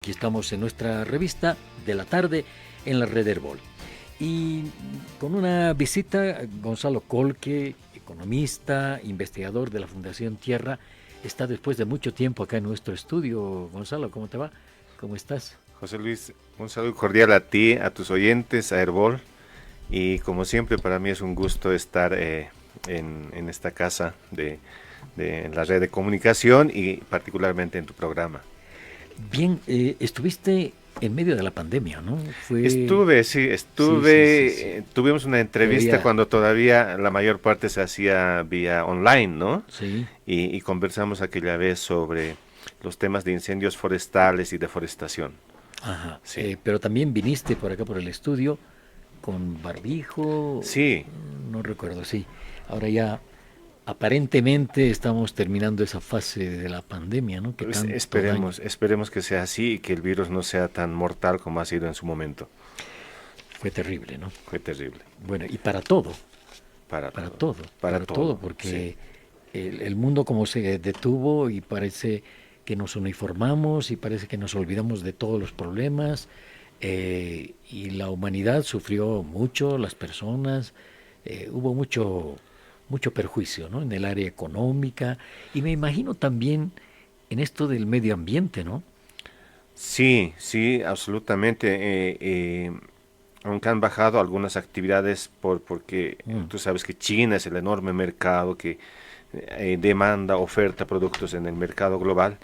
aquí estamos en nuestra revista de la tarde en la red Herbol. Y con una visita, Gonzalo Colque, economista, investigador de la Fundación Tierra, está después de mucho tiempo acá en nuestro estudio. Gonzalo, ¿cómo te va? ¿Cómo estás? José Luis, un saludo cordial a ti, a tus oyentes, a Herbol. Y como siempre, para mí es un gusto estar en esta casa de la red de comunicación y particularmente en tu programa. Bien, estuviste en medio de la pandemia, ¿no? Estuve, sí, Sí. tuvimos una entrevista Todavía, cuando todavía la mayor parte se hacía vía online, ¿no? sí. Y conversamos aquella vez sobre los temas de incendios forestales y deforestación. Ajá. Sí, Pero también viniste por acá por el estudio con barbijo, sí. no recuerdo, sí. Ahora ya aparentemente estamos terminando esa fase de la pandemia, ¿no? Que Pues tanto daño. esperemos que sea así y que el virus no sea tan mortal como ha sido en su momento. Fue terrible, ¿no? Fue terrible. Bueno, y para todo, Para para todo. todo, Para para todo, todo, sí. porque el mundo como se detuvo y parece que nos uniformamos y parece que nos olvidamos de todos los problemas, y la humanidad sufrió mucho, las personas, hubo mucho perjuicio, ¿no? En el área económica y me imagino también en esto del medio ambiente, ¿no? Sí, sí, absolutamente. Aunque han bajado algunas actividades porque Mm. tú sabes que China es el enorme mercado que demanda, oferta productos en el mercado global.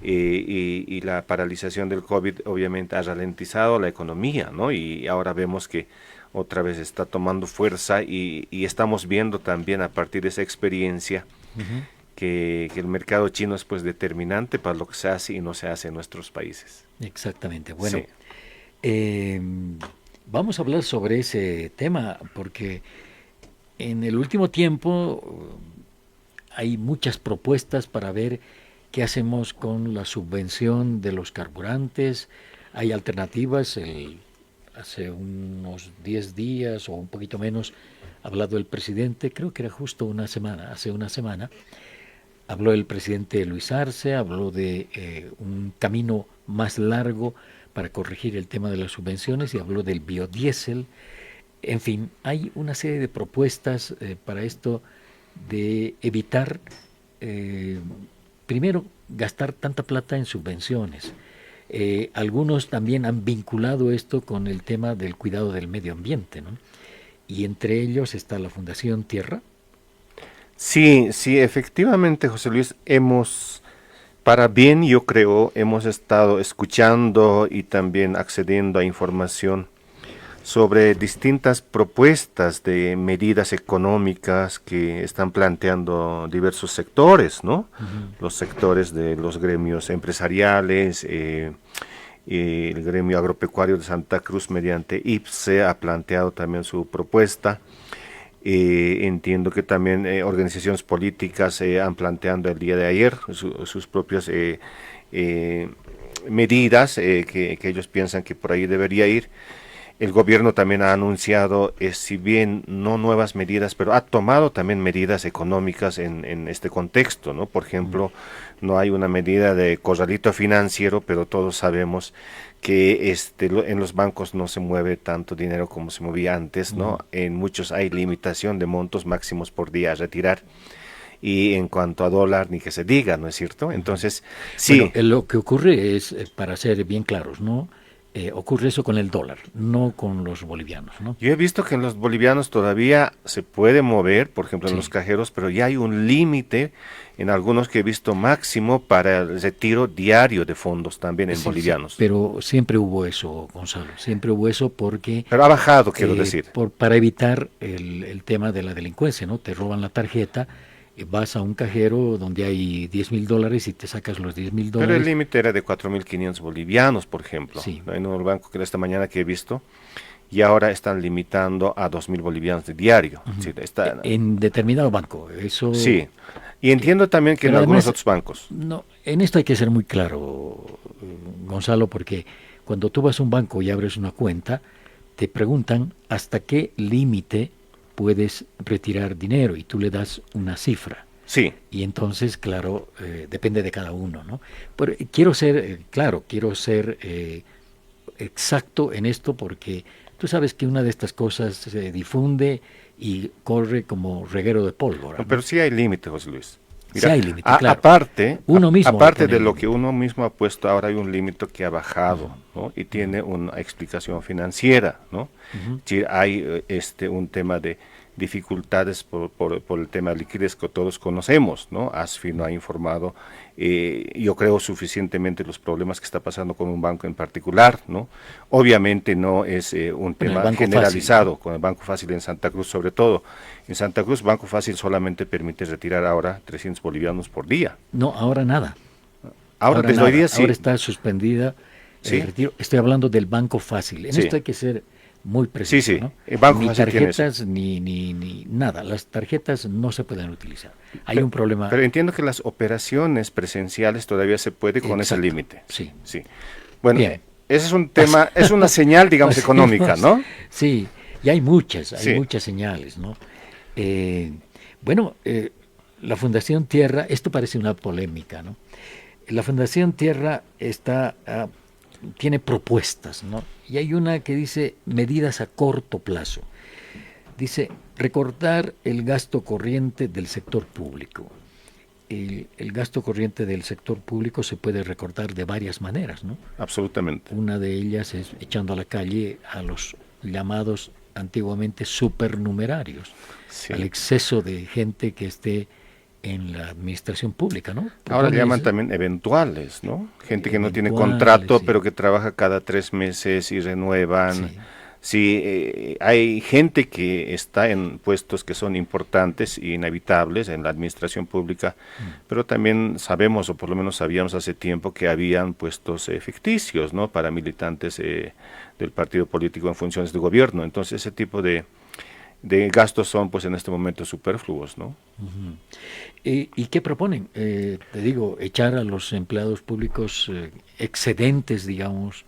Y la paralización del COVID obviamente ha ralentizado la economía, ¿no? Y ahora vemos que otra vez está tomando fuerza y estamos viendo también a partir de esa experiencia Ujú. que el mercado chino es pues determinante para lo que se hace y no se hace en nuestros países. Exactamente. Bueno, Sí, eh, vamos a hablar sobre ese tema porque en el último tiempo hay muchas propuestas para ver qué hacemos con la subvención de los carburantes. Hay alternativas. Hace unos 10 días o un poquito menos ha hablado el presidente, creo que era justo una semana, hace una semana, habló el presidente Luis Arce, habló de un camino más largo para corregir el tema de las subvenciones y habló del biodiesel. En fin, hay una serie de propuestas para esto de evitar, eh, primero, gastar tanta plata en subvenciones. Algunos también han vinculado esto con el tema del cuidado del medio ambiente, ¿no? Y entre ellos está la Fundación Tierra. sí, sí, efectivamente, José Luis, para bien, yo creo, hemos estado escuchando y también accediendo a información sobre distintas propuestas de medidas económicas que están planteando diversos sectores, ¿no? Ujú. Los sectores de los gremios empresariales, el gremio agropecuario de Santa Cruz mediante IPSE ha planteado también su propuesta. Entiendo que también organizaciones políticas han planteando el día de ayer sus propias eh, medidas que ellos piensan que por ahí debería ir. El gobierno también ha anunciado, si bien no nuevas medidas, pero ha tomado también medidas económicas en este contexto, ¿no? Por Mm. ejemplo, no hay una medida de corralito financiero, pero todos sabemos que en los bancos no se mueve tanto dinero como se movía antes, Mm. ¿no? En muchos hay limitación de montos máximos por día a retirar. Y en cuanto a dólar, ni que se diga, ¿no es cierto? Entonces, Bueno, sí. lo que ocurre es, para ser bien claros, ¿no? Ocurre eso con el dólar, no con los bolivianos, ¿no? Yo he visto que en los bolivianos todavía se puede mover, por ejemplo en los Sí, cajeros, pero ya hay un límite en algunos que he visto máximo para el retiro diario de fondos también en sí, sí, bolivianos. pero siempre hubo eso, Gonzalo, siempre hubo eso porque Pero ha bajado, quiero decir. para evitar el tema de la delincuencia, ¿no? Te roban la tarjeta, vas a un cajero donde hay 10.000 dólares y te sacas los 10.000 Pero el dólares. límite era de 4.500 bolivianos, por ejemplo. Sí, En un banco que esta mañana que he visto, y ahora están limitando a 2.000 bolivianos de diario. Sí, en determinado banco, eso. sí. Y entiendo también que en Pero algunos además, otros bancos. no, en esto hay que ser muy claro, Gonzalo, porque cuando tú vas a un banco y abres una cuenta, te preguntan hasta qué límite puedes retirar dinero y tú le das una cifra. Sí. Y entonces, claro, depende de cada uno, ¿no? Pero quiero ser, claro, quiero ser exacto en esto porque tú sabes que una de estas cosas se difunde y corre como reguero de pólvora, No, ¿no? pero sí hay límite, José Luis. Sí Mira, hay límite, claro. aparte, Uno mismo le aparte pone de el lo que límite. uno mismo ha puesto, ahora hay un límite que ha bajado, ¿no? Y tiene una explicación financiera, ¿no? Ujú. Es decir, hay un tema de dificultades por el tema de liquidez que todos conocemos, ¿no? ASFI no ha informado, yo creo, suficientemente los problemas que está pasando con un banco en particular, ¿no? Obviamente no es un Bueno, el tema Banco Fácil, ¿no? generalizado, con el Banco Fácil en Santa Cruz sobre todo. En Santa Cruz, Banco Fácil solamente permite retirar ahora 300 bolivianos por día. No, ahora nada. Ahora, Ahora desde hoy nada. día Ahora sí, está suspendida el sí, retiro. Estoy hablando del Banco Fácil. En sí, esto hay que ser muy sí, preciso, sí. ¿no? El Banco Ni Fácil tiene eso. tarjetas ni nada. Las tarjetas no se pueden utilizar. Hay Pe- un problema. Pero entiendo que las operaciones presenciales todavía se puede con ese Exacto. límite. Sí. Sí. Bueno, Bien. ese es un tema, es una señal, digamos, económica, Pasemos. ¿no? Sí, y hay Sí, muchas señales, ¿no? Eh, bueno, la Fundación Tierra, esto parece una polémica, ¿no? La Fundación Tierra tiene propuestas, ¿no? Y hay una que dice medidas a corto plazo. Dice recortar el gasto corriente del sector público. El gasto corriente del sector público se puede recortar de varias maneras, ¿no? absolutamente. Una de ellas es echando a la calle a los llamados antiguamente supernumerarios, al Sí. exceso de gente que esté en la administración pública, ¿no? Ahora le llaman Propones también eventuales, ¿no? Gente que no tiene eventuales, contrato, sí, pero que trabaja cada 3 meses y renuevan. sí. Sí, hay gente que está en puestos que son importantes e inevitables en la administración pública, pero también sabemos, o por lo menos sabíamos hace tiempo, que habían puestos ficticios, ¿no? Para militantes del partido político en funciones de gobierno. Entonces, ese tipo de gastos son, pues, en este momento superfluos, ¿no? Ujú. ¿Y qué proponen? Te digo, echar a los empleados públicos excedentes, digamos,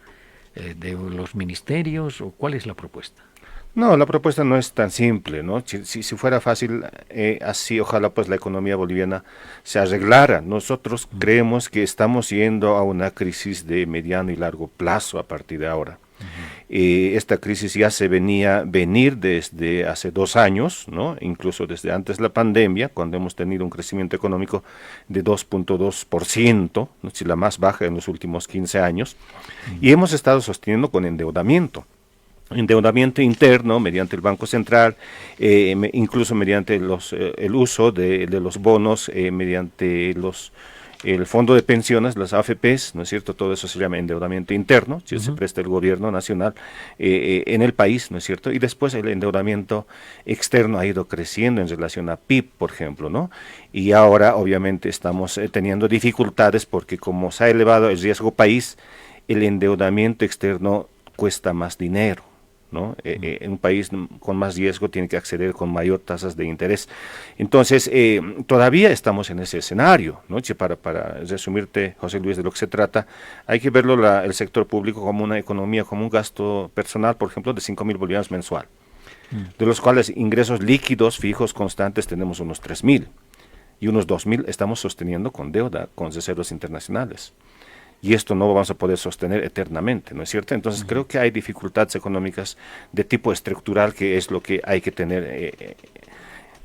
de los ministerios, o cuál es la propuesta. No, la propuesta no es tan simple, ¿no? Si fuera fácil, así ojalá pues la economía boliviana se arreglara. Nosotros creemos que estamos yendo a una crisis de mediano y largo plazo a partir de ahora. Esta crisis ya se venir desde hace 2 años, ¿no? Incluso desde antes de la pandemia, cuando hemos tenido un crecimiento económico de 2.2%, ¿no? Si la más baja en los últimos 15 años, y hemos estado sosteniendo con endeudamiento interno mediante el Banco Central, incluso mediante el uso de los bonos, mediante el fondo de pensiones, las AFPs, ¿no es cierto? Todo eso se llama endeudamiento interno, si se presta el gobierno nacional en el país, ¿no es cierto? Y después el endeudamiento externo ha ido creciendo en relación a PIB, por ejemplo, ¿no? Y ahora obviamente estamos teniendo dificultades porque como se ha elevado el riesgo país, el endeudamiento externo cuesta más dinero, ¿no? En un país con más riesgo tiene que acceder con mayor tasas de interés. Entonces, todavía estamos en ese escenario, ¿no? Para resumirte, José Luis, de lo que se trata, hay que verlo el sector público como una economía, como un gasto personal, por ejemplo, de 5.000 bolivianos mensual, de los cuales ingresos líquidos, fijos, constantes, tenemos unos 3.000 y unos 2.000 estamos sosteniendo con deuda, con reservas internacionales. Y esto no vamos a poder sostener eternamente, ¿no es cierto? Entonces creo que hay dificultades económicas de tipo estructural que es lo que hay que tener,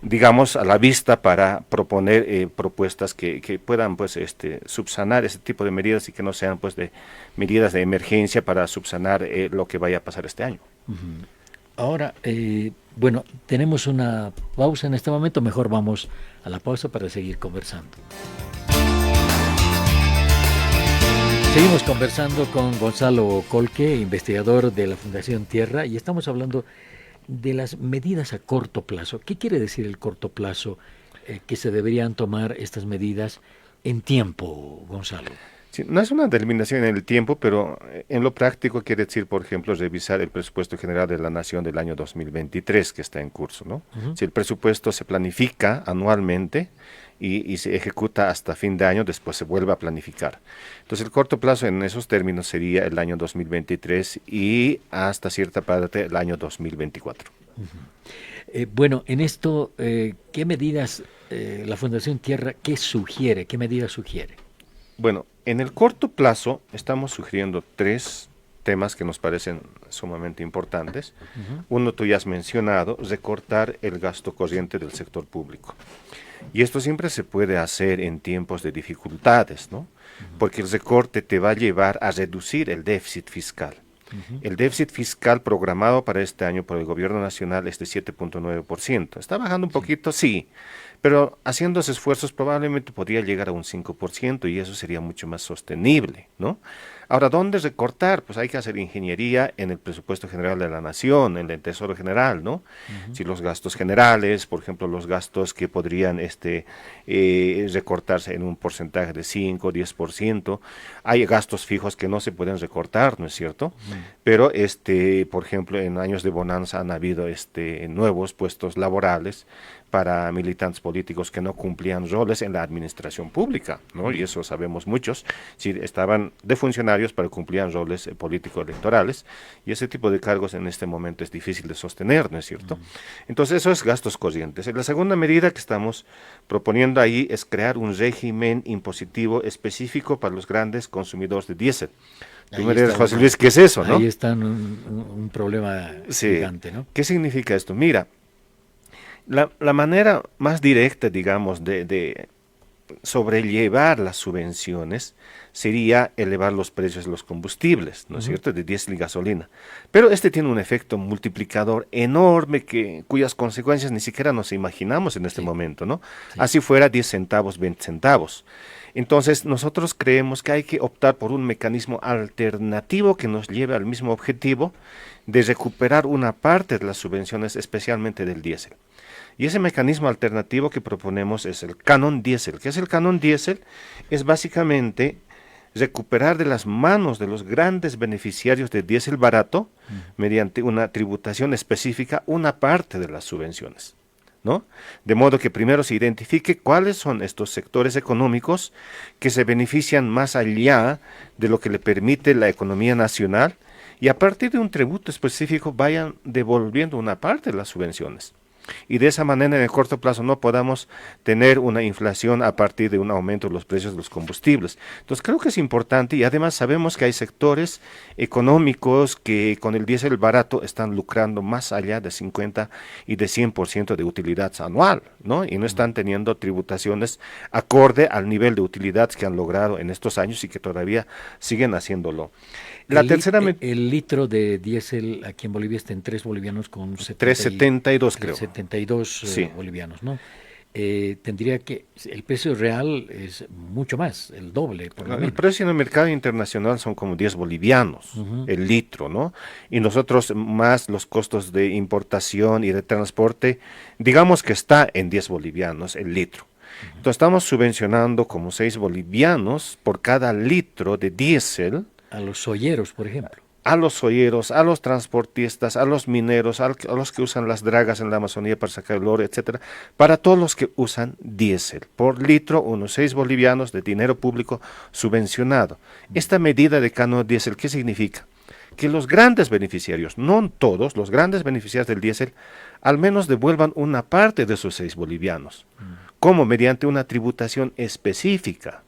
digamos, a la vista para proponer propuestas que puedan, pues, subsanar ese tipo de medidas y que no sean, pues, de medidas de emergencia para subsanar lo que vaya a pasar este año. Ahora, bueno, tenemos una pausa en este momento, mejor vamos a la pausa para seguir conversando. Seguimos conversando con Gonzalo Colque, investigador de la Fundación Tierra, y estamos hablando de las medidas a corto plazo. ¿Qué quiere decir el corto plazo? Que se deberían tomar estas medidas en tiempo, Gonzalo. Sí, no es una determinación en el tiempo, pero en lo práctico quiere decir, por ejemplo, revisar el presupuesto general de la Nación del año 2023 que está en curso, ¿no? Si el presupuesto se planifica anualmente y se ejecuta hasta fin de año, después se vuelve a planificar. Entonces, el corto plazo en esos términos sería el año 2023 y hasta cierta parte el año 2024. Bueno, en esto, ¿qué medidas la Fundación Tierra, ¿qué sugiere? ¿Qué medida sugiere? Bueno, en el corto plazo estamos sugiriendo tres temas que nos parecen sumamente importantes. Uno tú ya has mencionado, recortar el gasto corriente del sector público. Y esto siempre se puede hacer en tiempos de dificultades, ¿no? Porque el recorte te va a llevar a reducir el déficit fiscal. El déficit fiscal programado para este año por el gobierno nacional es de 7.9%. ¿Está bajando un poquito? Sí, pero haciendo esos esfuerzos probablemente podría llegar a un 5% y eso sería mucho más sostenible, ¿no? Ahora, ¿dónde recortar? Pues hay que hacer ingeniería en el presupuesto general de la nación, en el Tesoro General, ¿no? Si los gastos generales, por ejemplo, los gastos que podrían recortarse en un porcentaje de 5 o 10%, hay gastos fijos que no se pueden recortar, ¿no es cierto? Pero, por ejemplo, en años de bonanza han habido nuevos puestos laborales para militantes políticos que no cumplían roles en la administración pública, ¿no? Y eso sabemos muchos, si estaban de funcionarios pero cumplían roles político-electorales, y ese tipo de cargos en este momento es difícil de sostener, ¿no es cierto? Entonces eso es gastos corrientes. La segunda medida que estamos proponiendo ahí es crear un régimen impositivo específico para los grandes consumidores de diésel. Tú me dirás, José Luis, ¿qué es eso, no? Ahí está un problema gigante, ¿no? ¿Qué significa esto? Mira, la manera más directa, digamos, de sobrellevar las subvenciones sería elevar los precios de los combustibles, ¿no es cierto?, de diésel y gasolina. Pero tiene un efecto multiplicador enorme cuyas consecuencias ni siquiera nos imaginamos en este momento, ¿no? Sí. Así fuera 10 centavos, 20 centavos. Entonces, nosotros creemos que hay que optar por un mecanismo alternativo que nos lleve al mismo objetivo de recuperar una parte de las subvenciones, especialmente del diésel. Y ese mecanismo alternativo que proponemos es el canon diésel. ¿Qué es el canon diésel? Es básicamente recuperar de las manos de los grandes beneficiarios de diésel barato, mediante una tributación específica, una parte de las subvenciones, ¿no? De modo que primero se identifique cuáles son estos sectores económicos que se benefician más allá de lo que le permite la economía nacional, y a partir de un tributo específico vayan devolviendo una parte de las subvenciones. Y de esa manera en el corto plazo no podamos tener una inflación a partir de un aumento de los precios de los combustibles. Entonces creo que es importante, y además sabemos que hay sectores económicos que con el diésel barato están lucrando más allá de 50 y de 100% de utilidad anual, ¿no? Y no están teniendo tributaciones acorde al nivel de utilidad que han logrado en estos años y que todavía siguen haciéndolo. El litro de diésel aquí en Bolivia está en 3 bolivianos con 3.72 creo. 72 sí. Bolivianos, ¿no? Tendría que, el precio real es mucho más, el doble. Por lo menos. El precio en el mercado internacional son como 10 bolivianos el litro, ¿no? Y nosotros más los costos de importación y de transporte, digamos que está en 10 bolivianos el litro. Entonces estamos subvencionando como 6 bolivianos por cada litro de diésel. A los solleros, por ejemplo. A los solleros, a los transportistas, a los mineros, a los que usan las dragas en la Amazonía para sacar el oro, etcétera, para todos los que usan diésel. Por litro, unos 6 bolivianos de dinero público subvencionado. Esta medida de canon diésel, ¿qué significa? Que los grandes beneficiarios, no todos, los grandes beneficiarios del diésel, al menos devuelvan una parte de esos 6 bolivianos, como mediante una tributación específica,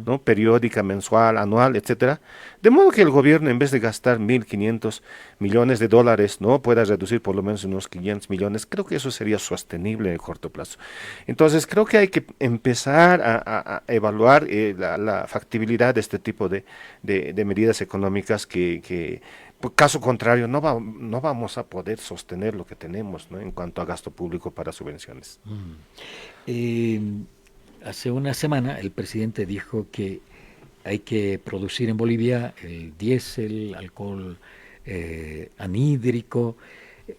¿no? Periódica, mensual, anual, etcétera, de modo que el gobierno, en vez de gastar 1.500 millones de dólares, ¿no?, pueda reducir por lo menos unos 500 millones. Creo que eso sería sostenible en el corto plazo. Entonces creo que hay que empezar a evaluar la factibilidad de este tipo de medidas económicas que por caso contrario no vamos a poder sostener lo que tenemos, ¿no?, en cuanto a gasto público para subvenciones. Hace una semana el presidente dijo que hay que producir en Bolivia el diésel, alcohol anhídrico.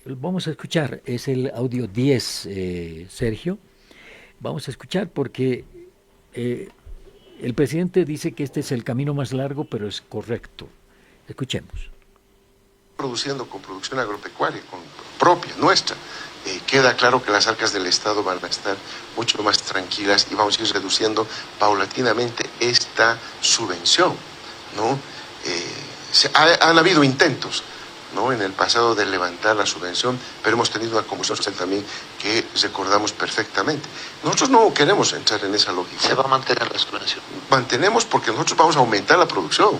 Vamos a escuchar, es el audio 10, Sergio. Vamos a escuchar porque el presidente dice que este es el camino más largo, pero es correcto. Escuchemos. Produciendo con producción agropecuaria, con propia, nuestra. Queda claro que las arcas del Estado van a estar mucho más tranquilas y vamos a ir reduciendo paulatinamente esta subvención, ¿no? Han habido intentos ¿no? En el pasado de levantar la subvención, pero hemos tenido una combustión social también que recordamos perfectamente. Nosotros no queremos entrar en esa lógica. ¿Se va a mantener la subvención? Mantenemos porque nosotros vamos a aumentar la producción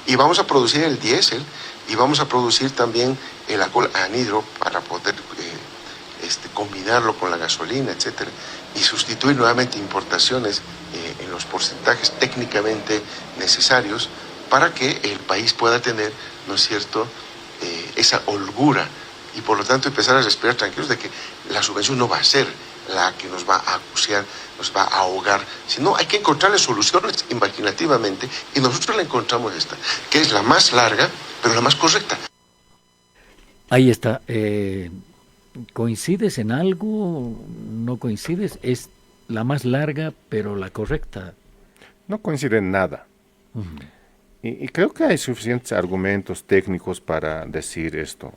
y vamos a producir el diésel y vamos a producir también el alcohol anhidro para poder combinarlo con la gasolina, etcétera, y sustituir nuevamente importaciones en los porcentajes técnicamente necesarios para que el país pueda tener, ¿no es cierto?, esa holgura y por lo tanto empezar a respirar tranquilos de que la subvención no va a ser la que nos va a acuciar, nos va a ahogar, sino hay que encontrarle soluciones imaginativamente y nosotros la encontramos esta, que es la más larga, pero la más correcta. Ahí está. ¿Coincides en algo? ¿No coincides? Es la más larga, pero la correcta. No coincide en nada. Y creo que hay suficientes argumentos técnicos para decir esto.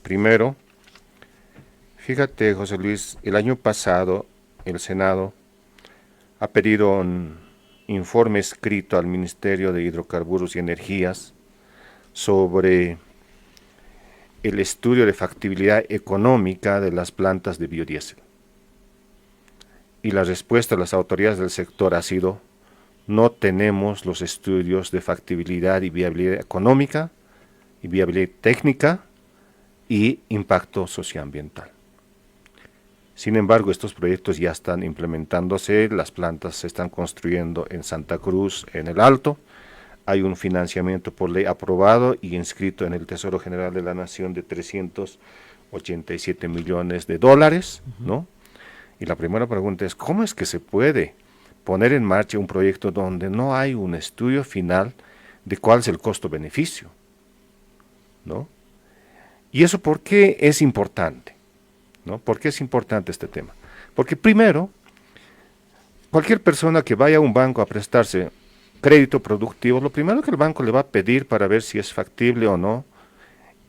Primero, fíjate, José Luis, el año pasado el Senado ha pedido un informe escrito al Ministerio de Hidrocarburos y Energías sobre el estudio de factibilidad económica de las plantas de biodiesel. Y la respuesta de las autoridades del sector ha sido: no tenemos los estudios de factibilidad y viabilidad económica, y viabilidad técnica y impacto socioambiental. Sin embargo, estos proyectos ya están implementándose, las plantas se están construyendo en Santa Cruz, en el Alto, hay un financiamiento por ley aprobado y inscrito en el Tesoro General de la Nación de 387 millones de dólares, ¿no? Y la primera pregunta es: ¿cómo es que se puede poner en marcha un proyecto donde no hay un estudio final de cuál es el costo-beneficio, ¿no? ¿Y eso por qué es importante? ¿No? ¿Por qué es importante este tema? Porque primero, cualquier persona que vaya a un banco a prestarse crédito productivo, lo primero que el banco le va a pedir para ver si es factible o no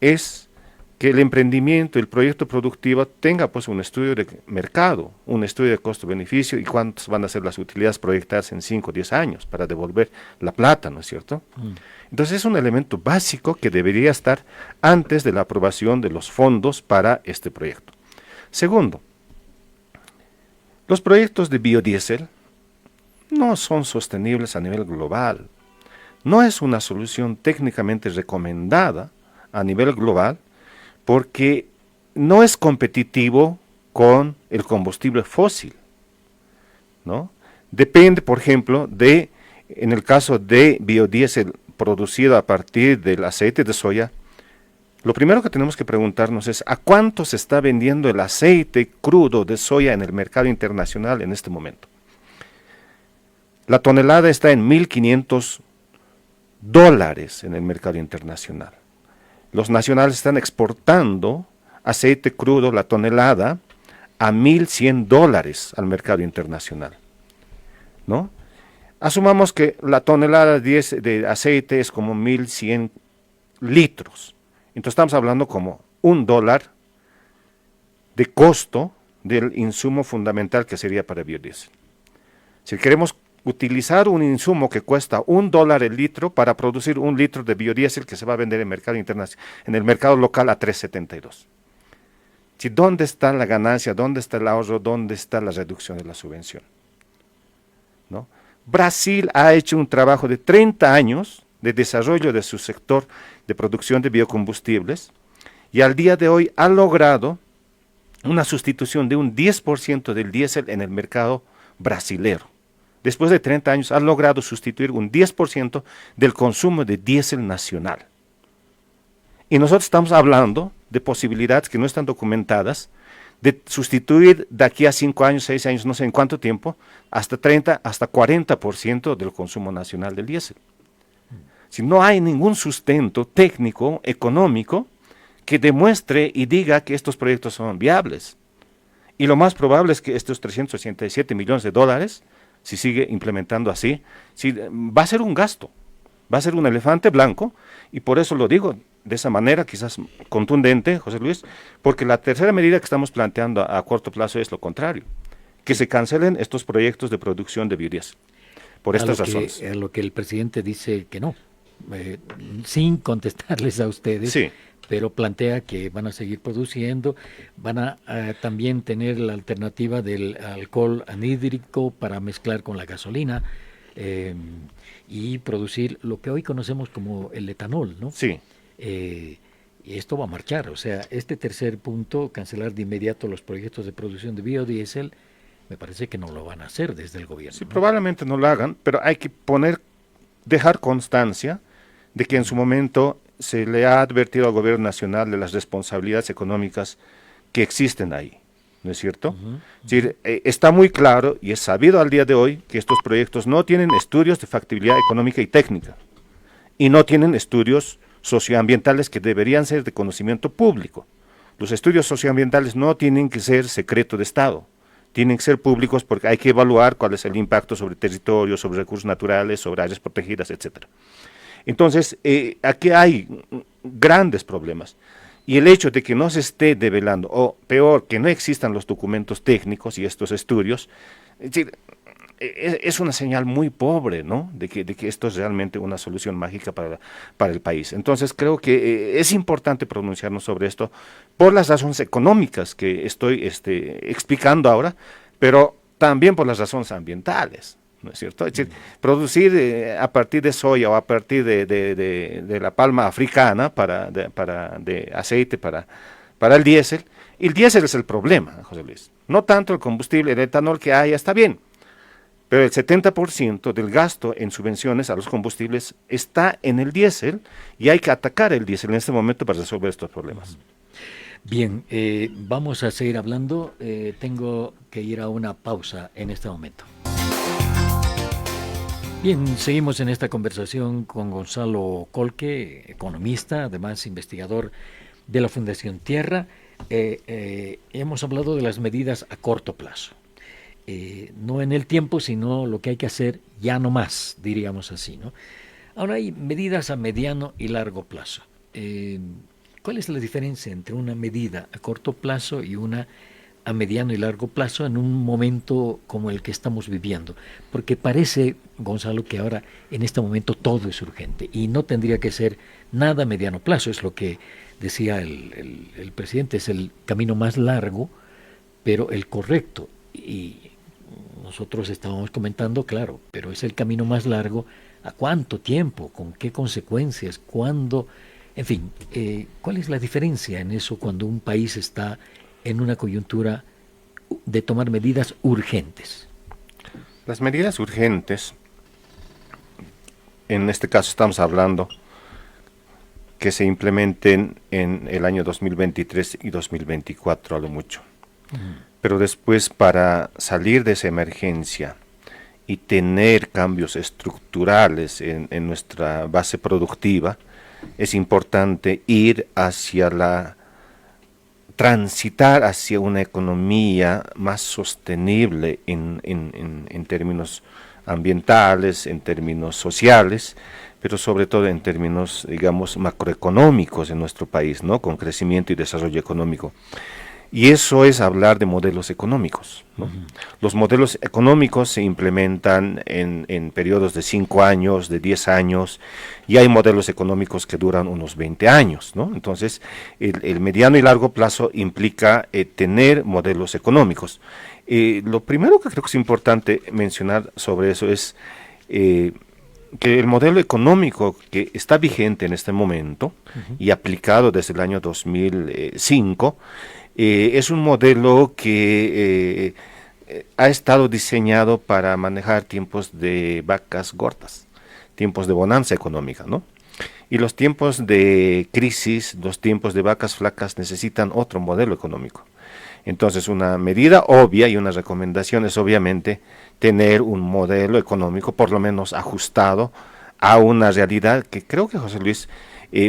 es que el emprendimiento, el proyecto productivo tenga pues un estudio de mercado, un estudio de costo-beneficio y cuántas van a ser las utilidades proyectadas en 5 o 10 años para devolver la plata, ¿no es cierto? Entonces es un elemento básico que debería estar antes de la aprobación de los fondos para este proyecto. Segundo, los proyectos de biodiesel no son sostenibles a nivel global. No es una solución técnicamente recomendada a nivel global porque no es competitivo con el combustible fósil, ¿no? Depende, por ejemplo, en el caso de biodiesel producido a partir del aceite de soya, lo primero que tenemos que preguntarnos es: ¿a cuánto se está vendiendo el aceite crudo de soya en el mercado internacional en este momento? La tonelada está en $1.500 en el mercado internacional. Los nacionales están exportando aceite crudo, la tonelada, a $1.100 al mercado internacional, ¿no? Asumamos que la tonelada de aceite es como 1.100 litros. Entonces estamos hablando como $1 de costo del insumo fundamental que sería para biodiesel. Si queremos utilizar un insumo que cuesta $1 el litro para producir 1 litro de biodiesel que se va a vender en el mercado internacional, en el mercado local a $3.72. ¿Sí? ¿Dónde está la ganancia? ¿Dónde está el ahorro? ¿Dónde está la reducción de la subvención? ¿No? Brasil ha hecho un trabajo de 30 años de desarrollo de su sector de producción de biocombustibles y al día de hoy ha logrado una sustitución de un 10% del diésel en el mercado brasilero. Después de 30 años ha logrado sustituir un 10% del consumo de diésel nacional. Y nosotros estamos hablando de posibilidades que no están documentadas, de sustituir de aquí a 5 años, 6 años, no sé en cuánto tiempo, hasta 30, hasta 40% del consumo nacional del diésel. Si no hay ningún sustento técnico, económico, que demuestre y diga que estos proyectos son viables. Y lo más probable es que estos 387 millones de dólares, si sigue implementando así, va a ser un gasto, va a ser un elefante blanco, y por eso lo digo de esa manera, quizás contundente, José Luis, porque la tercera medida que estamos planteando a corto plazo es lo contrario, que se cancelen estos proyectos de producción de biodiesel, por estas razones. A lo que el presidente dice que no, sin contestarles a ustedes, Sí. pero plantea que van a seguir produciendo, van a también tener la alternativa del alcohol anhídrico para mezclar con la gasolina y producir lo que hoy conocemos como el etanol, ¿no? Sí. Y esto va a marchar, o sea, este tercer punto, cancelar de inmediato los proyectos de producción de biodiesel, me parece que no lo van a hacer desde el gobierno. Sí, ¿no? probablemente no lo hagan, pero hay que dejar constancia de que en su momento se le ha advertido al gobierno nacional de las responsabilidades económicas que existen ahí, ¿no es cierto? Es decir, está muy claro y es sabido al día de hoy que estos proyectos no tienen estudios de factibilidad económica y técnica y no tienen estudios socioambientales que deberían ser de conocimiento público. Los estudios socioambientales no tienen que ser secreto de Estado, tienen que ser públicos porque hay que evaluar cuál es el impacto sobre territorio, sobre recursos naturales, sobre áreas protegidas, etcétera. Entonces, aquí hay grandes problemas. Y el hecho de que no se esté develando, o peor, que no existan los documentos técnicos y estos estudios, es decir, es una señal muy pobre, ¿no? De que esto es realmente una solución mágica para el país. Entonces creo que es importante pronunciarnos sobre esto por las razones económicas que estoy explicando ahora, pero también por las razones ambientales, ¿no es cierto? Es decir, producir a partir de soya o a partir de la palma africana de aceite para el diésel es el problema, José Luis. No tanto el combustible, el etanol que hay está bien, pero el 70% del gasto en subvenciones a los combustibles está en el diésel y hay que atacar el diésel en este momento para resolver estos problemas. Bien, vamos a seguir hablando. Tengo que ir a una pausa en este momento. Bien, seguimos en esta conversación con Gonzalo Colque, economista, además investigador de la Fundación Tierra. Hemos hablado de las medidas a corto plazo. No en el tiempo, sino lo que hay que hacer ya no más, diríamos así, ¿no? Ahora hay medidas a mediano y largo plazo. ¿Cuál es la diferencia entre una medida a corto plazo y una a mediano y largo plazo en un momento como el que estamos viviendo? Porque parece, Gonzalo, que ahora en este momento todo es urgente y no tendría que ser nada a mediano plazo, es lo que decía el presidente, es el camino más largo, pero el correcto. Y nosotros estábamos comentando, claro, pero es el camino más largo. ¿A cuánto tiempo? ¿Con qué consecuencias? ¿Cuándo? En fin, ¿cuál es la diferencia en eso cuando un país está en una coyuntura de tomar medidas urgentes? Las medidas urgentes, en este caso estamos hablando que se implementen en el año 2023 y 2024 a lo mucho. Pero después, para salir de esa emergencia y tener cambios estructurales en nuestra base productiva, es importante transitar hacia una economía más sostenible en términos ambientales, en términos sociales, pero sobre todo en términos, digamos, macroeconómicos en nuestro país, ¿no? Con crecimiento y desarrollo económico. Y eso es hablar de modelos económicos, ¿no? Los modelos económicos se implementan en periodos de 5 años, de 10 años, y hay modelos económicos que duran unos 20 años, ¿no? Entonces, el mediano y largo plazo implica tener modelos económicos. Lo primero que creo que es importante mencionar sobre eso es que el modelo económico que está vigente en este momento y aplicado desde el año 2005, es un modelo que ha estado diseñado para manejar tiempos de vacas gordas, tiempos de bonanza económica, ¿no? Y los tiempos de crisis, los tiempos de vacas flacas necesitan otro modelo económico. Entonces, una medida obvia y una recomendación es obviamente tener un modelo económico por lo menos ajustado a una realidad que creo que José Luis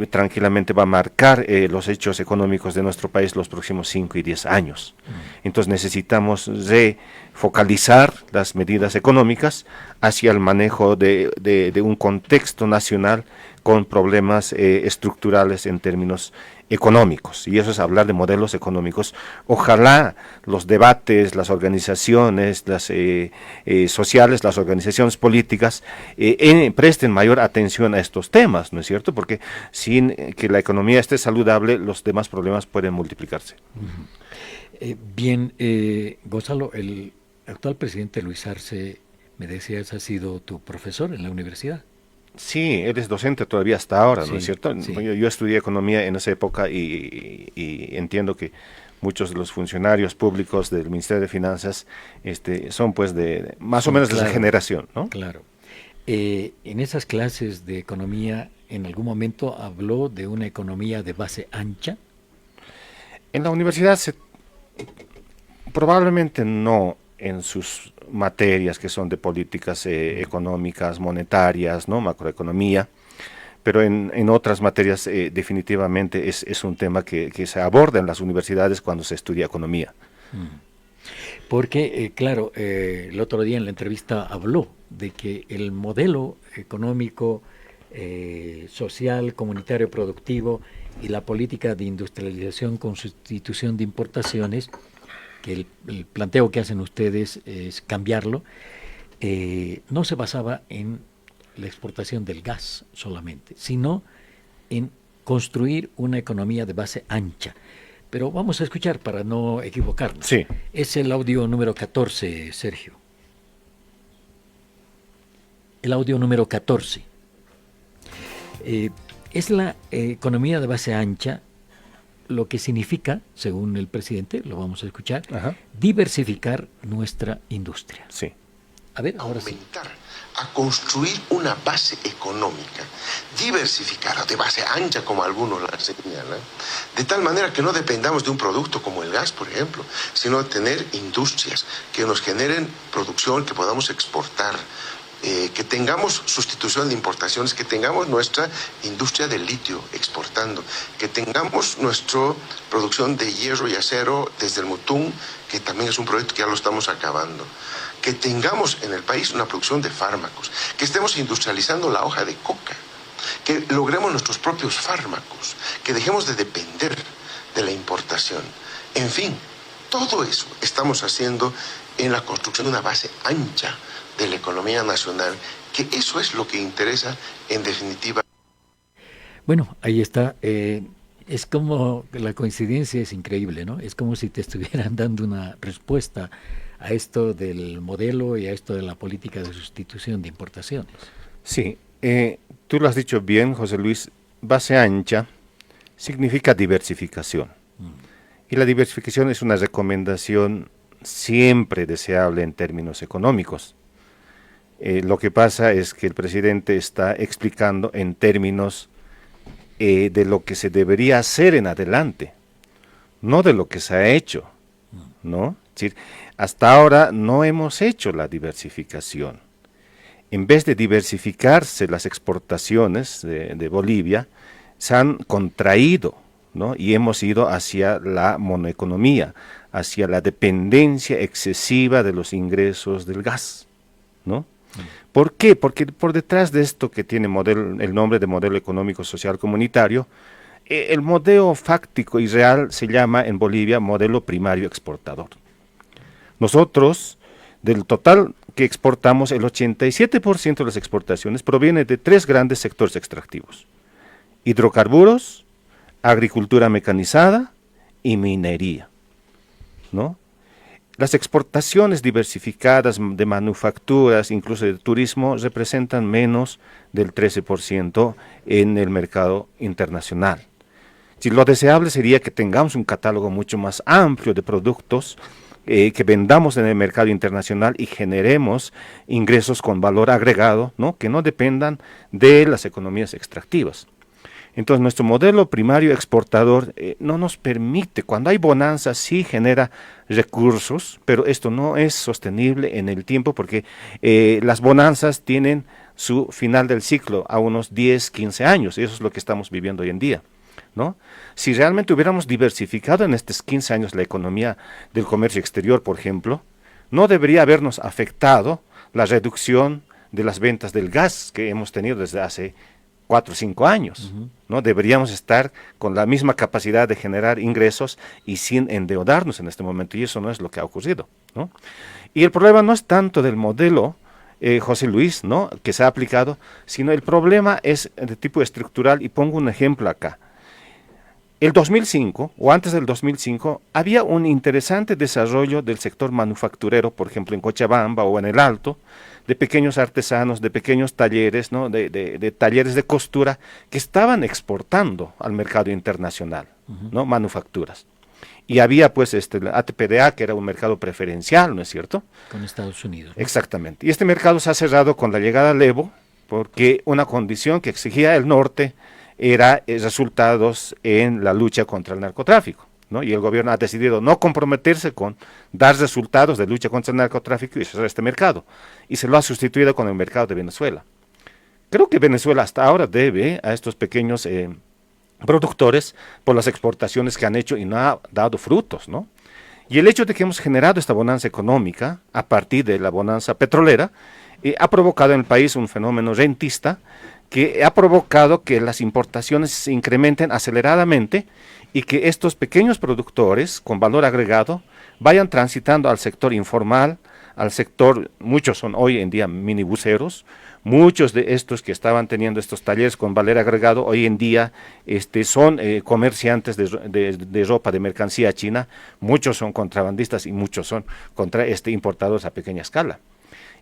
tranquilamente va a marcar los hechos económicos de nuestro país los próximos 5 y 10 años. Entonces necesitamos refocalizar las medidas económicas hacia el manejo de un contexto nacional con problemas estructurales en términos económicos, y eso es hablar de modelos económicos. Ojalá los debates, las organizaciones, las sociales, las organizaciones políticas presten mayor atención a estos temas, ¿no es cierto? Porque sin que la economía esté saludable, los demás problemas pueden multiplicarse. Bien, Gonzalo, el actual presidente Luis Arce, me decías, ha sido tu profesor en la universidad. Sí, él es docente todavía hasta ahora, ¿no Sí, es cierto? sí. Yo estudié economía en esa época y entiendo que muchos de los funcionarios públicos del Ministerio de Finanzas son pues de más o menos de esa generación, ¿no? Claro. En esas clases de economía, ¿en algún momento habló de una economía de base ancha? En la universidad probablemente no en sus materias que son de políticas económicas, monetarias, ¿no? Macroeconomía, pero en otras materias definitivamente es un tema que se aborda en las universidades cuando se estudia economía. Porque, claro, el otro día en la entrevista habló de que el modelo económico, social, comunitario, productivo y la política de industrialización con sustitución de importaciones, que el planteo que hacen ustedes es cambiarlo, no se basaba en la exportación del gas solamente, sino en construir una economía de base ancha. Pero vamos a escuchar para no equivocarnos. Sí. Es el audio número 14, Sergio. El audio número 14. Es la economía de base ancha, lo que significa, según el presidente, lo vamos a escuchar, Ajá. diversificar nuestra industria. Sí. A ver, ahora sí. Aumentar, a construir una base económica diversificada, de base ancha, como algunos la señalan, de tal manera que no dependamos de un producto como el gas, por ejemplo, sino de tener industrias que nos generen producción, que podamos exportar, que tengamos sustitución de importaciones, que tengamos nuestra industria del litio exportando, que tengamos nuestra producción de hierro y acero desde el Mutún, que también es un proyecto que ya lo estamos acabando, que tengamos en el país una producción de fármacos, que estemos industrializando la hoja de coca, que logremos nuestros propios fármacos, que dejemos de depender de la importación. En fin, todo eso estamos haciendo en la construcción de una base ancha de la economía nacional, que eso es lo que interesa en definitiva. Bueno, ahí está. Es como, la coincidencia es increíble, ¿no? Es como si te estuvieran dando una respuesta a esto del modelo y a esto de la política de sustitución de importaciones. Sí, tú lo has dicho bien, José Luis, base ancha significa diversificación. Y la diversificación es una recomendación siempre deseable en términos económicos. Lo que pasa es que el presidente está explicando en términos de lo que se debería hacer en adelante, no de lo que se ha hecho, ¿no? Es decir, hasta ahora no hemos hecho la diversificación. En vez de diversificarse las exportaciones de Bolivia, se han contraído, ¿no? Y hemos ido hacia la monoeconomía, hacia la dependencia excesiva de los ingresos del gas, ¿no? ¿Por qué? Porque por detrás de esto que tiene el nombre de modelo económico social comunitario, el modelo fáctico y real se llama en Bolivia modelo primario exportador. Nosotros, del total que exportamos, el 87% de las exportaciones proviene de 3 grandes sectores extractivos: hidrocarburos, agricultura mecanizada y minería, ¿no? Las exportaciones diversificadas de manufacturas, incluso de turismo, representan menos del 13% en el mercado internacional. Si lo deseable sería que tengamos un catálogo mucho más amplio de productos que vendamos en el mercado internacional y generemos ingresos con valor agregado, ¿no? Que no dependan de las economías extractivas. Entonces, nuestro modelo primario exportador no nos permite, cuando hay bonanza sí genera recursos, pero esto no es sostenible en el tiempo porque las bonanzas tienen su final del ciclo a unos 10, 15 años, y eso es lo que estamos viviendo hoy en día, ¿no? Si realmente hubiéramos diversificado en estos 15 años la economía del comercio exterior, por ejemplo, no debería habernos afectado la reducción de las ventas del gas que hemos tenido desde hace 4 o 5 años. ¿No? Deberíamos estar con la misma capacidad de generar ingresos y sin endeudarnos en este momento, y eso no es lo que ha ocurrido, ¿no? Y el problema no es tanto del modelo, José Luis, ¿no?, que se ha aplicado, sino el problema es de tipo estructural, y pongo un ejemplo acá. El 2005, o antes del 2005, había un interesante desarrollo del sector manufacturero, por ejemplo, en Cochabamba o en el Alto, de pequeños artesanos, de pequeños talleres, ¿no?, de talleres de costura que estaban exportando al mercado internacional, ¿no?, manufacturas. Y había pues la ATPDA, que era un mercado preferencial, ¿no es cierto? Con Estados Unidos, ¿no? Exactamente. Y este mercado se ha cerrado con la llegada al Evo, porque una condición que exigía el norte era resultados en la lucha contra el narcotráfico, ¿no? Y el gobierno ha decidido no comprometerse con dar resultados de lucha contra el narcotráfico y cerrar este mercado. Y se lo ha sustituido con el mercado de Venezuela. Creo que Venezuela hasta ahora debe a estos pequeños productores por las exportaciones que han hecho y no ha dado frutos, ¿no? Y el hecho de que hemos generado esta bonanza económica a partir de la bonanza petrolera ha provocado en el país un fenómeno rentista que ha provocado que las importaciones se incrementen aceleradamente y que estos pequeños productores con valor agregado vayan transitando al sector informal, al sector, muchos son hoy en día minibuseros, muchos de estos que estaban teniendo estos talleres con valor agregado hoy en día son comerciantes de ropa, de mercancía china, muchos son contrabandistas y muchos son importadores a pequeña escala.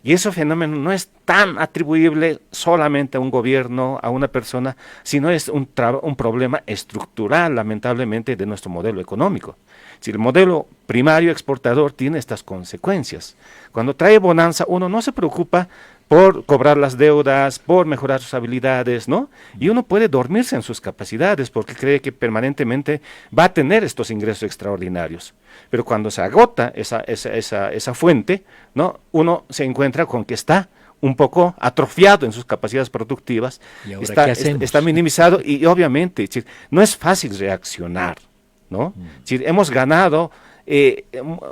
Y ese fenómeno no es tan atribuible solamente a un gobierno, a una persona, sino es un problema estructural, lamentablemente, de nuestro modelo económico. Si el modelo primario exportador tiene estas consecuencias, cuando trae bonanza uno no se preocupa por cobrar las deudas, por mejorar sus habilidades, ¿no? Y uno puede dormirse en sus capacidades porque cree que permanentemente va a tener estos ingresos extraordinarios. Pero cuando se agota esa fuente, ¿no?, uno se encuentra con que está un poco atrofiado en sus capacidades productivas, está minimizado y obviamente no es fácil reaccionar, ¿no? Hemos ganado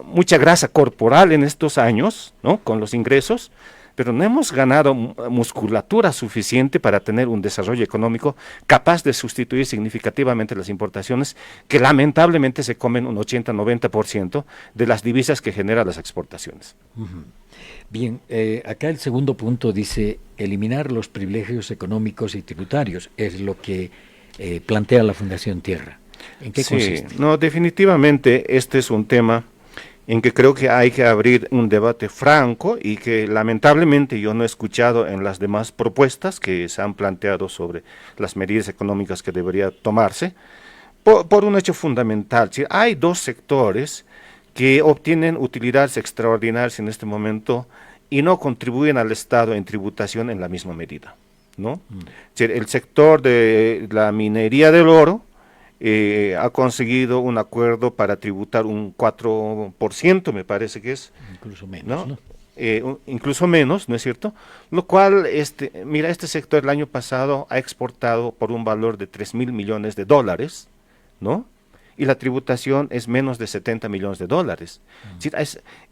mucha grasa corporal en estos años, ¿no?, con los ingresos, pero no hemos ganado musculatura suficiente para tener un desarrollo económico capaz de sustituir significativamente las importaciones, que lamentablemente se comen un 80-90% de las divisas que generan las exportaciones. Bien, acá el segundo punto dice eliminar los privilegios económicos y tributarios, es lo que plantea la Fundación Tierra. ¿En qué consiste? No, definitivamente este es un tema en que creo que hay que abrir un debate franco y que lamentablemente yo no he escuchado en las demás propuestas que se han planteado sobre las medidas económicas que debería tomarse, por un hecho fundamental. Hay dos sectores que obtienen utilidades extraordinarias en este momento y no contribuyen al Estado en tributación en la misma medida, ¿no? El sector de la minería del oro ha conseguido un acuerdo para tributar un 4%, me parece que es. Incluso menos, ¿no? Incluso menos, ¿no es cierto? Lo cual, mira, este sector el año pasado ha exportado por un valor de 3.000 millones de dólares, ¿no? Y la tributación es menos de 70 millones de dólares.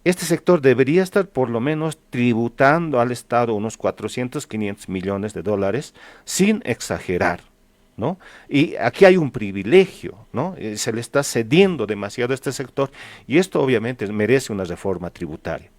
Este sector debería estar por lo menos tributando al Estado unos 400, 500 millones de dólares, sin exagerar, ¿no? Y aquí hay un privilegio, ¿no? Se le está cediendo demasiado a este sector y esto obviamente merece una reforma tributaria.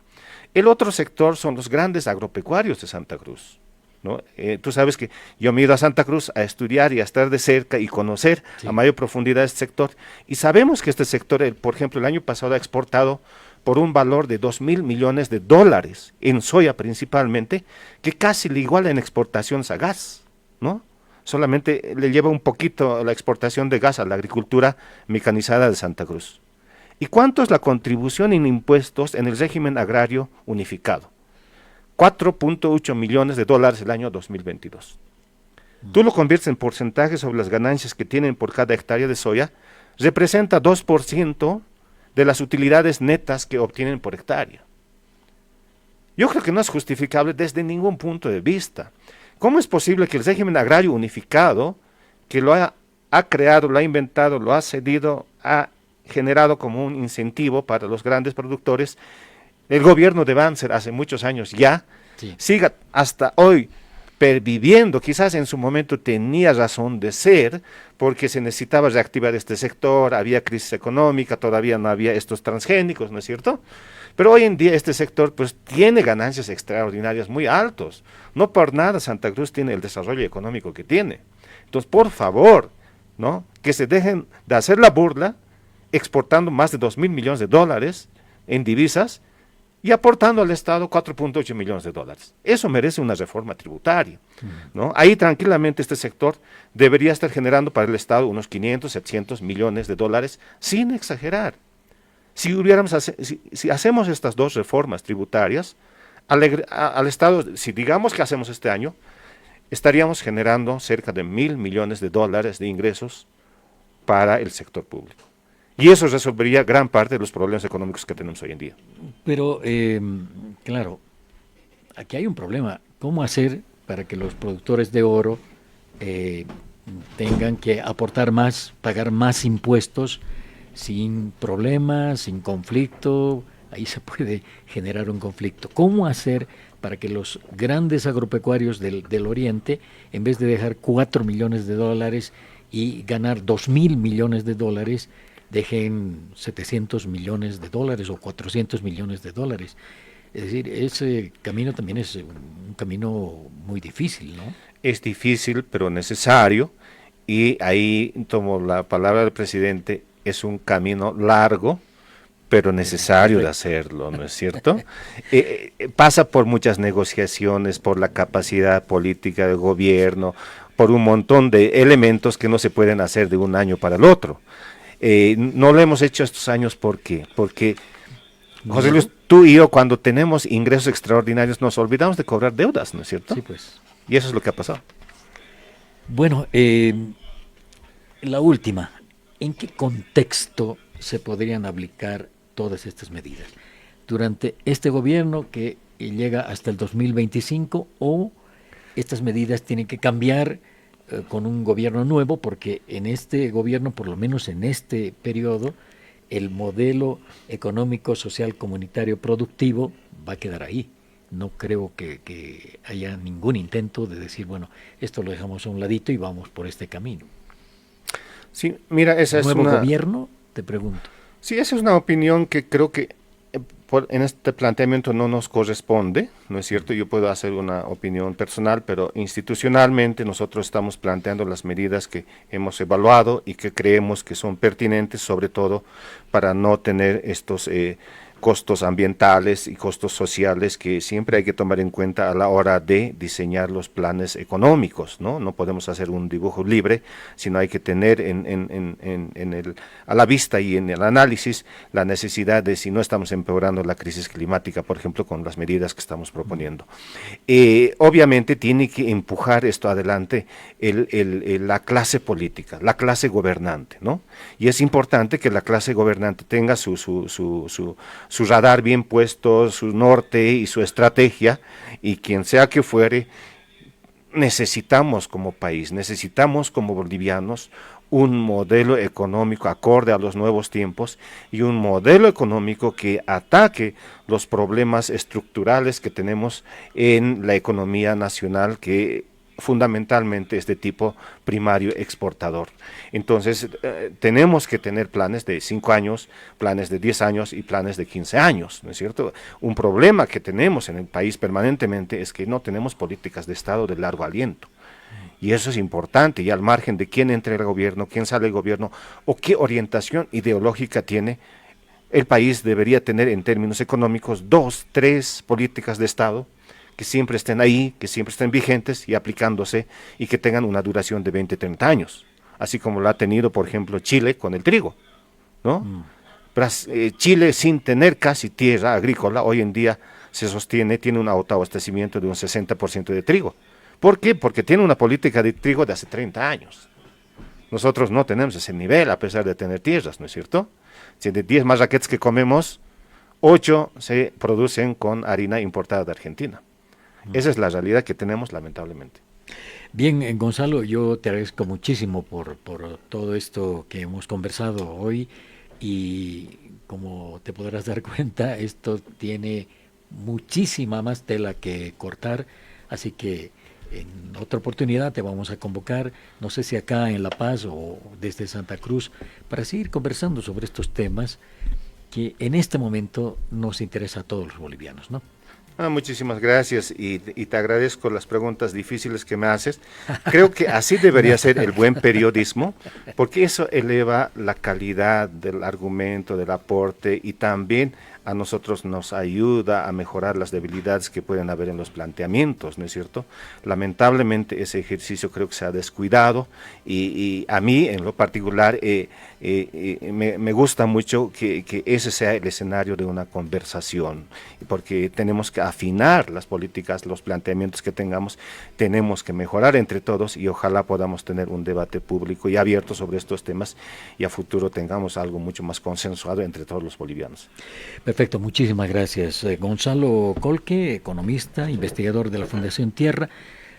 El otro sector son los grandes agropecuarios de Santa Cruz, ¿no? Tú sabes que yo me he ido a Santa Cruz a estudiar y a estar de cerca y conocer a mayor profundidad este sector y sabemos que este sector, por ejemplo, el año pasado ha exportado por un valor de 2.000 millones de dólares en soya principalmente, que casi le iguala en exportaciones a gas, ¿no? Solamente le lleva un poquito la exportación de gas a la agricultura mecanizada de Santa Cruz. ¿Y cuánto es la contribución en impuestos en el régimen agrario unificado? 4.8 millones de dólares el año 2022. Tú lo conviertes en porcentaje sobre las ganancias que tienen por cada hectárea de soya, representa 2% de las utilidades netas que obtienen por hectárea. Yo creo que no es justificable desde ningún punto de vista. ¿Cómo es posible que el régimen agrario unificado, que lo ha creado, lo ha inventado, lo ha cedido, ha generado como un incentivo para los grandes productores, el gobierno de Banzer hace muchos años ya, siga hasta hoy perviviendo, quizás en su momento tenía razón de ser, porque se necesitaba reactivar este sector, había crisis económica, todavía no había estos transgénicos, ¿no es cierto? Pero hoy en día este sector pues tiene ganancias extraordinarias muy altos. No por nada Santa Cruz tiene el desarrollo económico que tiene. Entonces, por favor, ¿no? Que se dejen de hacer la burla exportando más de 2.000 millones de dólares en divisas y aportando al Estado 4.8 millones de dólares. Eso merece una reforma tributaria, ¿no? Ahí tranquilamente este sector debería estar generando para el Estado unos 500, 700 millones de dólares, sin exagerar. Si hacemos estas dos reformas tributarias, al Estado, si digamos que hacemos este año, estaríamos generando cerca de 1.000 millones de dólares de ingresos para el sector público. Y eso resolvería gran parte de los problemas económicos que tenemos hoy en día. Pero, claro, aquí hay un problema. ¿Cómo hacer para que los productores de oro tengan que aportar más, pagar más impuestos sin problemas, sin conflicto? Ahí se puede generar un conflicto. ¿Cómo hacer para que los grandes agropecuarios del Oriente, en vez de dejar 4 millones de dólares y ganar 2.000 millones de dólares, dejen 700 millones de dólares o 400 millones de dólares? Es decir, ese camino también es un camino muy difícil, ¿no? Es difícil, pero necesario, y ahí tomo la palabra del presidente, es un camino largo, pero necesario de hacerlo, ¿no es cierto? Pasa por muchas negociaciones, por la capacidad política del gobierno, por un montón de elementos que no se pueden hacer de un año para el otro. No lo hemos hecho estos años, ¿por qué? Porque, José Luis, tú y yo cuando tenemos ingresos extraordinarios nos olvidamos de cobrar deudas, ¿no es cierto? Sí, pues. Y eso es lo que ha pasado. Bueno, la última, ¿en qué contexto se podrían aplicar todas estas medidas? ¿Durante este gobierno que llega hasta el 2025 o estas medidas tienen que cambiar con un gobierno nuevo? Porque en este gobierno, por lo menos en este periodo, el modelo económico, social, comunitario, productivo va a quedar ahí. No creo que haya ningún intento de decir, bueno, esto lo dejamos a un ladito y vamos por este camino. Sí, mira, esa es ¿Nuevo una... gobierno? Te pregunto. Sí, esa es una opinión que creo que en este planteamiento no nos corresponde, ¿no es cierto? Yo puedo hacer una opinión personal, pero institucionalmente nosotros estamos planteando las medidas que hemos evaluado y que creemos que son pertinentes, sobre todo para no tener estos costos ambientales y costos sociales que siempre hay que tomar en cuenta a la hora de diseñar los planes económicos, ¿no? No podemos hacer un dibujo libre, sino hay que tener a la vista y en el análisis la necesidad de si no estamos empeorando la crisis climática, por ejemplo, con las medidas que estamos proponiendo. Obviamente tiene que empujar esto adelante la clase política, la clase gobernante, ¿no? Y es importante que la clase gobernante tenga su radar bien puesto, su norte y su estrategia, y quien sea que fuere, necesitamos como país, necesitamos como bolivianos un modelo económico acorde a los nuevos tiempos y un modelo económico que ataque los problemas estructurales que tenemos en la economía nacional, que fundamentalmente es de tipo primario exportador. Entonces, tenemos que tener planes de 5 años, planes de 10 años y planes de 15 años, ¿no es cierto? Un problema que tenemos en el país permanentemente es que no tenemos políticas de Estado de largo aliento. Y eso es importante, y al margen de quién entre el gobierno, quién sale del gobierno, o qué orientación ideológica tiene, el país debería tener en términos económicos 2, 3 políticas de Estado que siempre estén ahí, que siempre estén vigentes y aplicándose, y que tengan una duración de 20, 30 años, así como lo ha tenido, por ejemplo, Chile con el trigo, ¿no? Chile, sin tener casi tierra agrícola, hoy en día se sostiene, tiene un autoabastecimiento de un 60% de trigo. ¿Por qué? Porque tiene una política de trigo de hace 30 años. Nosotros no tenemos ese nivel, a pesar de tener tierras, ¿no es cierto? Si de 10 marraquetes que comemos, 8 se producen con harina importada de Argentina. Esa es la realidad que tenemos, lamentablemente. Bien, Gonzalo, yo te agradezco muchísimo por todo esto que hemos conversado hoy, y como te podrás dar cuenta, esto tiene muchísima más tela que cortar, así que En otra oportunidad te vamos a convocar, no sé si acá en La Paz o desde Santa Cruz, para seguir conversando sobre estos temas que en este momento nos interesa a todos los bolivianos, ¿no? Muchísimas gracias y te agradezco las preguntas difíciles que me haces. Creo que así debería ser el buen periodismo, porque eso eleva la calidad del argumento, del aporte, y también a nosotros nos ayuda a mejorar las debilidades que pueden haber en los planteamientos, ¿no es cierto? Lamentablemente ese ejercicio creo que se ha descuidado y a mí en lo particular me gusta mucho que ese sea el escenario de una conversación, porque tenemos que afinar las políticas, los planteamientos que tengamos, tenemos que mejorar entre todos y ojalá podamos tener un debate público y abierto sobre estos temas y a futuro tengamos algo mucho más consensuado entre todos los bolivianos. Perfecto, muchísimas gracias. Gonzalo Colque, economista, investigador de la Fundación Tierra,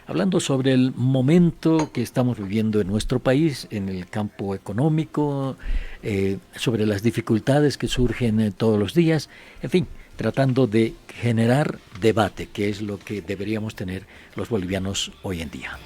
hablando sobre el momento que estamos viviendo en nuestro país, en el campo económico, sobre las dificultades que surgen todos los días, en fin, tratando de generar debate, que es lo que deberíamos tener los bolivianos hoy en día.